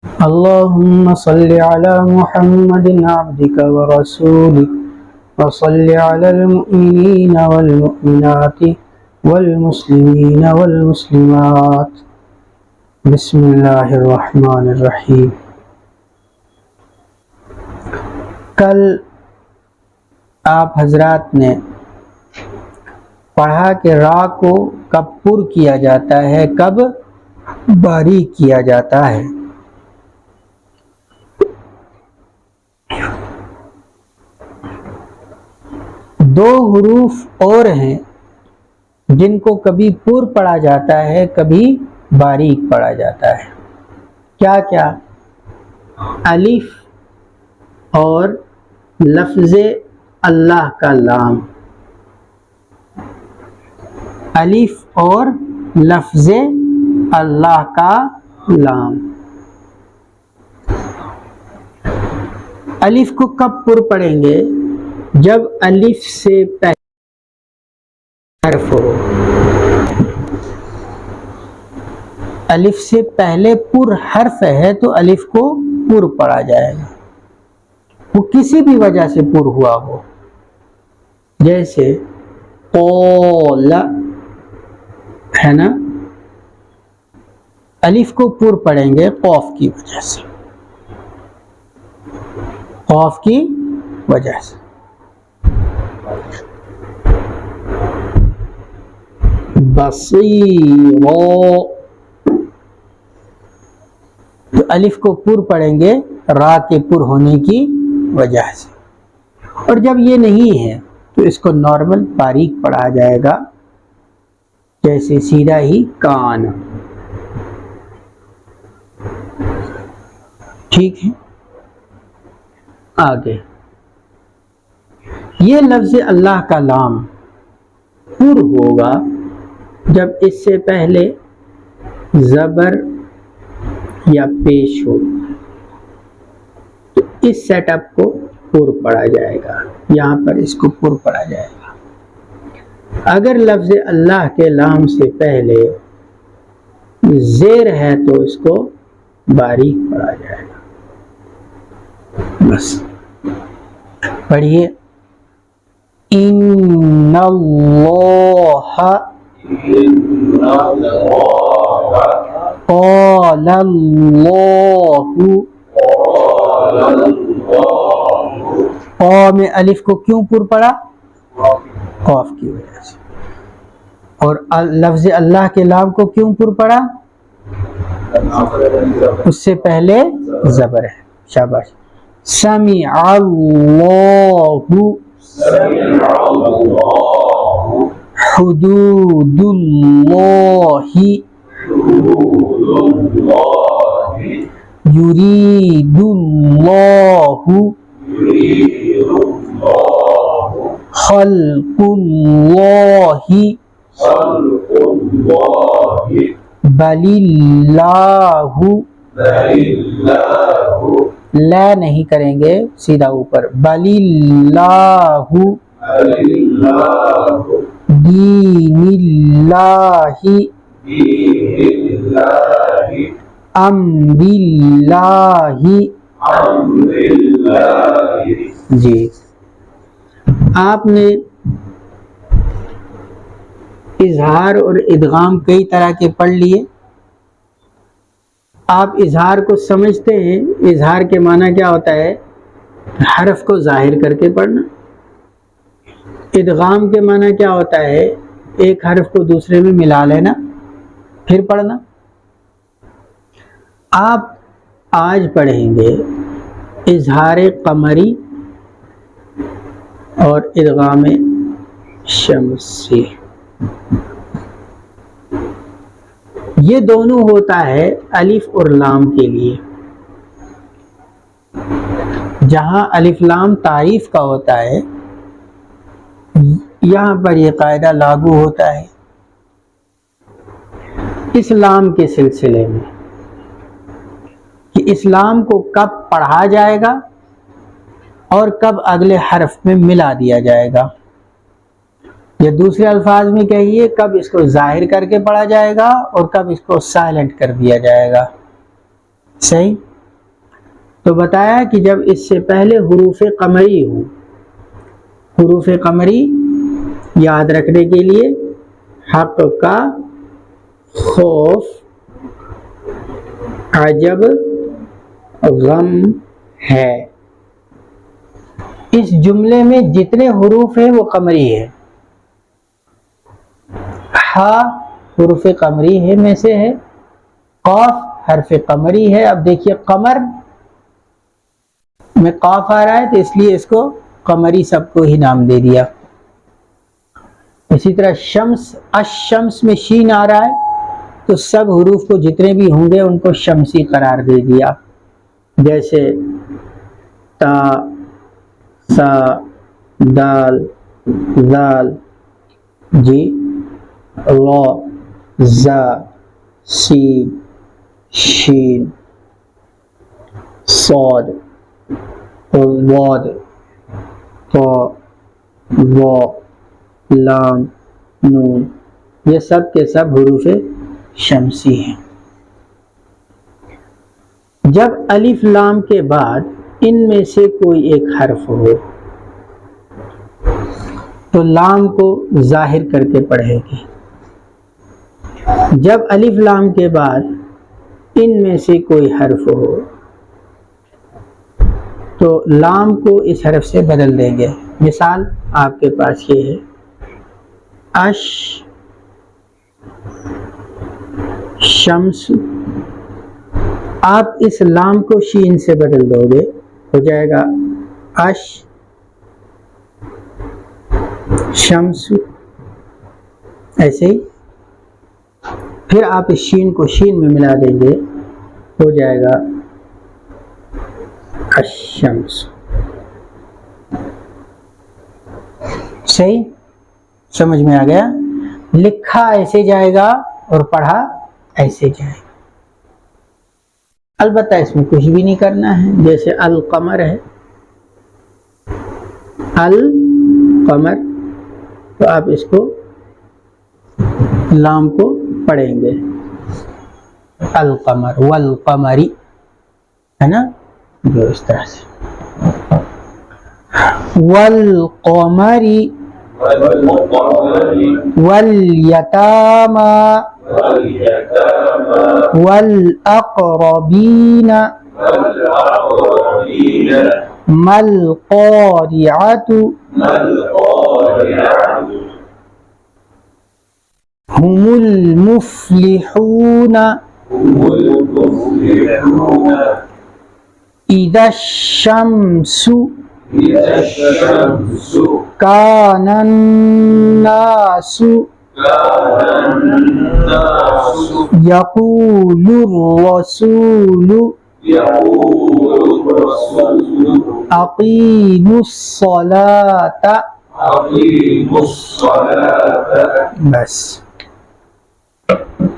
اللهم صل على محمد عبدك ورسولك وصل على المؤمنين والمؤمنات والمسلمين والمسلمات بسم اللہ الرحمن الرحیم۔ کل آپ حضرات نے پڑھا کہ را کو کب پر کیا جاتا ہے، کب باریک کیا جاتا ہے۔ دو حروف اور ہیں جن کو کبھی پر پڑھا جاتا ہے، کبھی باریک پڑھا جاتا ہے۔ کیا کیا؟ الف اور لفظ اللہ کا لام، الف اور لفظ اللہ کا لام۔ الف کو کب پر پڑھیں گے؟ جب الف سے پہلے حرف ہو، الف سے پہلے پر حرف ہے تو الف کو پر پڑھا جائے گا، وہ کسی بھی وجہ سے پر ہوا ہو، جیسے قول ہے نا، الف کو پر پڑھیں گے قوف کی وجہ سے، قوف کی وجہ سے۔ بصیرا تو الف کو پر پڑھیں گے را کے پر ہونے کی وجہ سے، اور جب یہ نہیں ہے تو اس کو نارمل باریک پڑھا جائے گا، جیسے سیدھا ہی کان۔ ٹھیک ہے، آگے یہ لفظ اللہ کا لام پر ہوگا جب اس سے پہلے زبر یا پیش ہو، تو اس سیٹ اپ کو پر پڑھا جائے گا، یہاں پر اس کو پر پڑھا جائے گا۔ اگر لفظ اللہ کے لام سے پہلے زیر ہے تو اس کو باریک پڑھا جائے گا۔ بس پڑھیے، ان اللہ قال اللہ، قا میں الف کو کیوں پر پڑا؟ قاف کی وجہ سے۔ اور لفظ اللہ کے لام کو کیوں پر پڑا؟ اس سے پہلے زبر ہے۔ شاباش۔ سمع اللہ حدود اللہ یرید اللہ خلق اللہ بل اللہ، لا نہیں کریں گے، سیدھا اوپر، بل اللہ دین اللہ امر اللہ۔ جی آپ نے اظہار اور ادغام کئی طرح کے پڑھ لیے۔ آپ اظہار کو سمجھتے ہیں، اظہار کے معنی کیا ہوتا ہے؟ حرف کو ظاہر کر کے پڑھنا۔ ادغام کے معنی کیا ہوتا ہے؟ ایک حرف کو دوسرے میں ملا لینا پھر پڑھنا۔ آپ آج پڑھیں گے اظہار قمری اور ادغام شمسی۔ یہ دونوں ہوتا ہے الف اور لام کے لیے۔ جہاں الف لام تعریف کا ہوتا ہے، یہاں پر یہ قاعدہ لاگو ہوتا ہے اسلام کے سلسلے میں، کہ اسلام کو کب پڑھا جائے گا اور کب اگلے حرف میں ملا دیا جائے گا، یا دوسرے الفاظ میں کہیے کب اس کو ظاہر کر کے پڑھا جائے گا اور کب اس کو سائلنٹ کر دیا جائے گا۔ صحیح؟ تو بتایا کہ جب اس سے پہلے حروف قمری ہو، حروف قمری یاد رکھنے کے لیے حق کا، خوف، عجب، غم ہے. اس جملے میں جتنے حروف ہیں وہ قمری ہے. ہا حروف قمری ہے میں سے ہے، قاف حرف قمری ہے. اب دیکھیے قمر میں قاف آ رہا ہے تو اس لیے اس کو قمری سب کو ہی نام دے دیا. اسی طرح شمس، الشمس میں شین آ رہا ہے تو سب حروف کو جتنے بھی ہوں گے ان کو شمسی قرار دے دیا. جیسے تا، سا، دال، ذال، جی، را، زا، سین، شین، صاد، ضاد، طا، ظا، لام، نون، یہ سب کے سب حروف شمسی ہیں. جب الف لام کے بعد ان میں سے کوئی ایک حرف ہو تو لام کو ظاہر کر کے پڑھے گی. جب الف لام کے بعد ان میں سے کوئی حرف ہو تو لام کو اس حرف سے بدل دیں گے. مثال آپ کے پاس یہ ہے، اش، شمس. آپ اس لام کو شین سے بدل دو گے، ہو جائے گا اش شمس. ایسے ہی پھر آپ اس شین کو شین میں ملا دیں گے، ہو جائے گا الشمس. صحیح سمجھ میں آ گیا؟ لکھا ایسے جائے گا اور پڑھا ایسے جائے گا. البتہ اس میں کچھ بھی نہیں کرنا ہے. جیسے القمر ہے، القمر، تو آپ اس کو لام کو پڑھیں گے القمر، والقمری، ہے نا، جو اس طرح سے والقمری، والیتاما، والاقربین، مالقارعۃ، هم المفلحون، اذا الشمس كان الناس يقول الرسول أقيموا الصلاة. بس